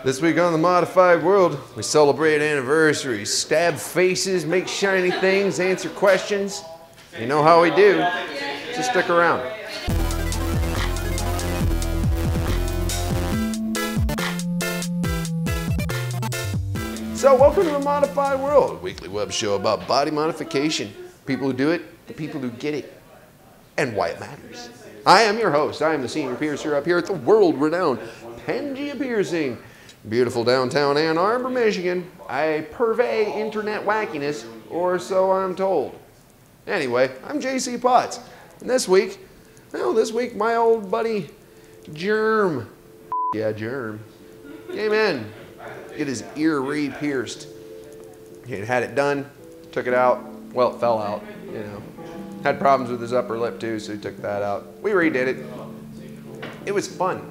This week on The Modified World, we celebrate anniversaries, stab faces, make shiny things, answer questions. You know how we do. Just stick around. So welcome to The Modified World, a weekly web show about body modification, people who do it, the people who get it, and why it matters. I am your host. I am the senior piercer up here at the world-renowned Pangea Piercing. Beautiful downtown Ann Arbor, Michigan. I purvey internet wackiness, or so I'm told. Anyway, I'm JC Potts. And this week my old buddy Germ, Germ, came in. Get his ear re-pierced. He had it done, took it out. Well, it fell out, you know. Had problems with his upper lip too, so he took that out. We redid it. It was fun.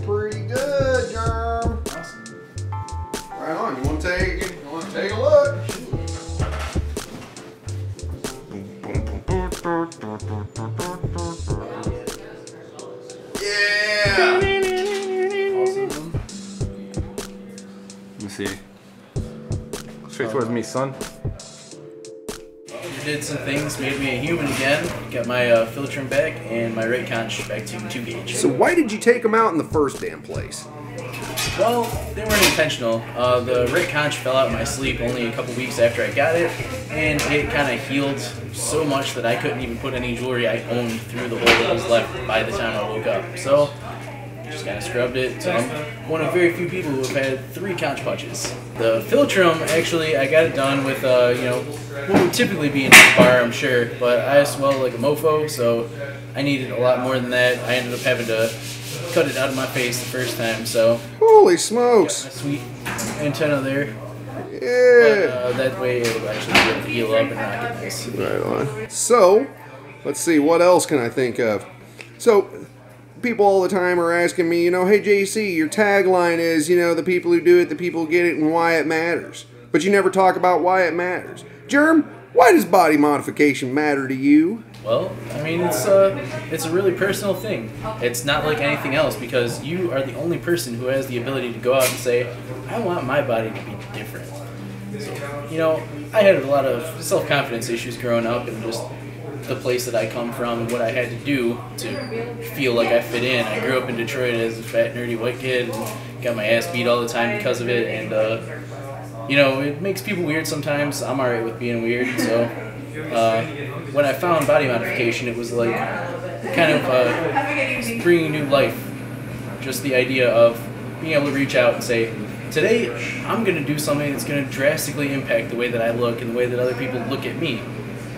Pretty good, Germ. Awesome. Right on. You want to take a look? Yeah. Awesome. Let me see. Straight towards me, son. You did some things, made me a human again. Got my Philtrum back and my right conch back to 2 gauge. So why did you take them out in the first damn place? Well, they weren't intentional. The right conch fell out in my sleep only a couple weeks after I got it, and it kind of healed so much that I couldn't even put any jewelry I owned through the hole that was left by the time I woke up. So just kind of scrubbed it. So I'm one of very few people who have had 3 conch punches. The Philtrum, actually, I got it done with, what would typically be an bar, I'm sure, but I swell like a mofo, so I needed a lot more than that. I ended up having to cut it out of my face the first time, so. Holy smokes! Got my sweet antenna there. Yeah. But that way it'll actually be able to heal up and rock it nice. Right on. So, let's see, what else can I think of? So, people all the time are asking me, hey JC, your tagline is, the people who do it, the people who get it, and why it matters. But you never talk about why it matters. Germ, why does body modification matter to you? Well, I mean, it's a really personal thing. It's not like anything else because you are the only person who has the ability to go out and say, I want my body to be different. So, I had a lot of self-confidence issues growing up and just the place that I come from and what I had to do to feel like I fit in. I grew up in Detroit as a fat, nerdy white kid and got my ass beat all the time because of it. And, you know, it makes people weird sometimes. I'm alright with being weird, so when I found body modification, it was like kind of bringing new life. Just the idea of being able to reach out and say, today I'm going to do something that's going to drastically impact the way that I look and the way that other people look at me.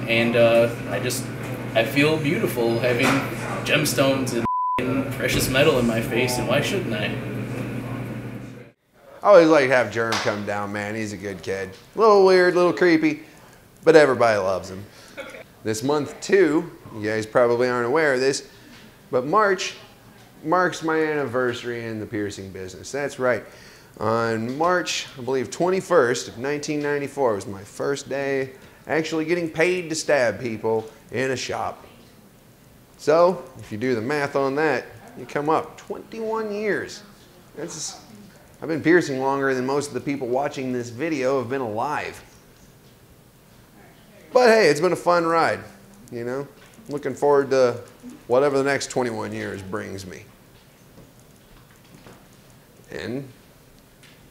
And I feel beautiful having gemstones and precious metal in my face, and why shouldn't I? I always like to have Germ come down, man. He's a good kid. A little weird, a little creepy, but everybody loves him. This month, too, you guys probably aren't aware of this, but March marks my anniversary in the piercing business. That's right. On March, I believe, 21st of 1994 was my first day actually getting paid to stab people in a shop. So, if you do the math on that, you come up 21 years. I've been piercing longer than most of the people watching this video have been alive. But hey, it's been a fun ride, you know. Looking forward to whatever the next 21 years brings me. And,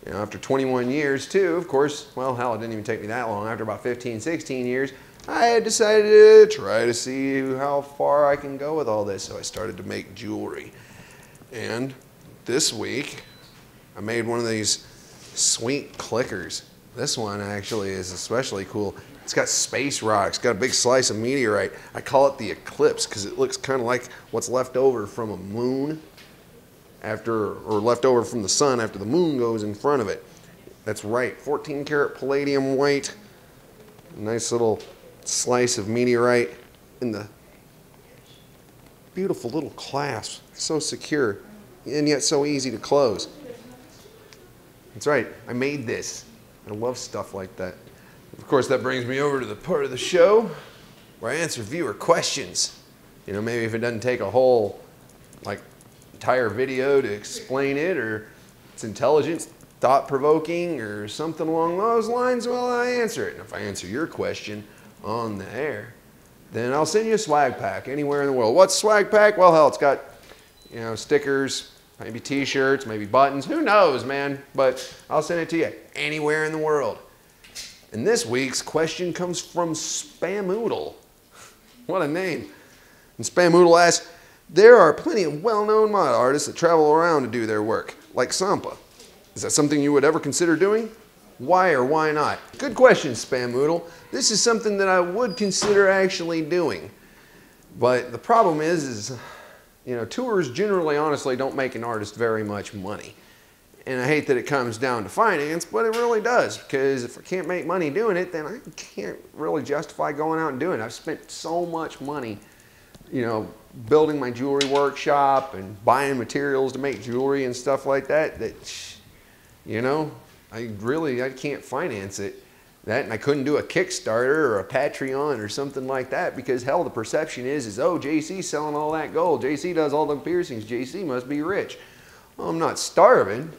you know, after 21 years too, of course, well, hell, it didn't even take me that long. After about 15, 16 years, I had decided to try to see how far I can go with all this. So I started to make jewelry. And this week, I made one of these sweet clickers. This one actually is especially cool. It's got space rocks, got a big slice of meteorite. I call it the eclipse because it looks kind of like what's left over from a moon or left over from the sun after the moon goes in front of it. That's right, 14 karat palladium white. Nice little slice of meteorite in the beautiful little clasp. So secure and yet so easy to close. That's right, I made this. I love stuff like that. Of course, that brings me over to the part of the show where I answer viewer questions. You know, maybe if it doesn't take a whole, entire video to explain it, or it's intelligent, thought-provoking, or something along those lines, well, I answer it. And if I answer your question on the air, then I'll send you a swag pack anywhere in the world. What's swag pack? Well, hell, it's got, you know, stickers, maybe t-shirts, maybe buttons. Who knows, man? But I'll send it to you anywhere in the world. And this week's question comes from Spamoodle. What a name. And Spamoodle asks, there are plenty of well-known mod artists that travel around to do their work, like Sampa. Is that something you would ever consider doing? Why or why not? Good question, Spamoodle. This is something that I would consider actually doing. But the problem is, you know, tours generally, honestly, don't make an artist very much money. And I hate that it comes down to finance, but it really does. Because if I can't make money doing it, then I can't really justify going out and doing it. I've spent so much money, you know, building my jewelry workshop and buying materials to make jewelry and stuff like that, you know, I can't finance it. That, and I couldn't do a Kickstarter or a Patreon or something like that because, hell, the perception is oh, JC's selling all that gold. JC does all the piercings. JC must be rich. Well, I'm not starving,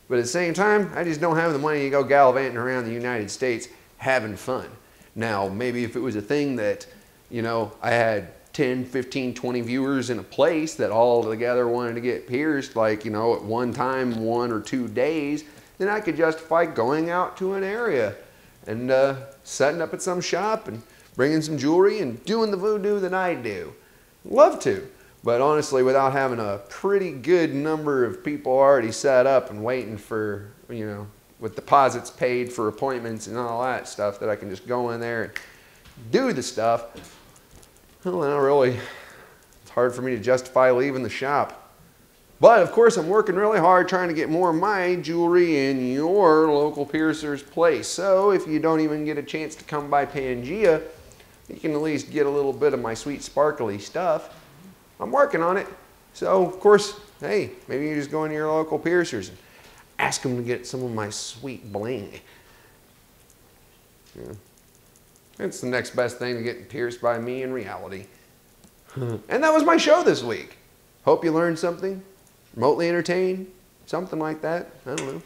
but at the same time, I just don't have the money to go gallivanting around the United States having fun. Now, maybe if it was a thing that, you know, I had 10, 15, 20 viewers in a place that all together wanted to get pierced, like, you know, at one time, 1 or 2 days, then I could justify going out to an area and setting up at some shop and bringing some jewelry and doing the voodoo that I do. Love to. But honestly, without having a pretty good number of people already set up and waiting for, you know, with deposits paid for appointments and all that stuff, that I can just go in there and do the stuff, well, not really. It's hard for me to justify leaving the shop. But of course, I'm working really hard trying to get more of my jewelry in your local piercer's place. So if you don't even get a chance to come by Pangea, you can at least get a little bit of my sweet sparkly stuff. I'm working on it. So of course, hey, maybe you just go into your local piercers and ask them to get some of my sweet bling. Yeah. It's the next best thing to getting pierced by me in reality. And that was my show this week. Hope you learned something, remotely entertained, something like that. I don't know.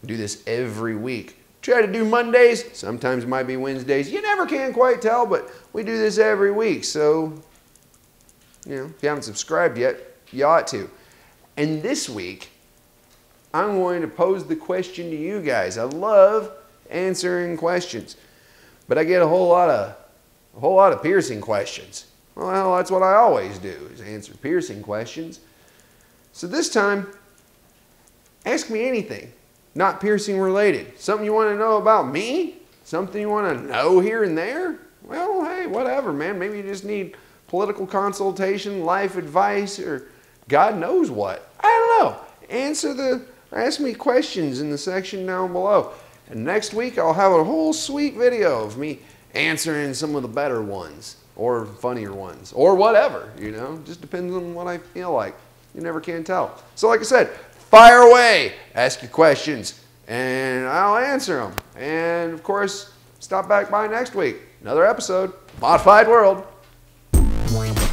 We do this every week. Try to do Mondays. Sometimes it might be Wednesdays. You never can quite tell, but we do this every week. So, you know, if you haven't subscribed yet, you ought to. And this week, I'm going to pose the question to you guys. I love answering questions. But I get a whole lot of piercing questions. Well, that's what I always do, is answer piercing questions. So this time, ask me anything, not piercing related. Something you want to know about me? Something you want to know here and there? Well, hey, whatever, man. Maybe you just need political consultation, life advice, or God knows what. I don't know. Ask me questions in the section down below. And next week, I'll have a whole sweet video of me answering some of the better ones, or funnier ones, or whatever, you know. Just depends on what I feel like. You never can tell. So like I said, fire away. Ask your questions, and I'll answer them. And, of course, stop back by next week. Another episode, Modified World. What?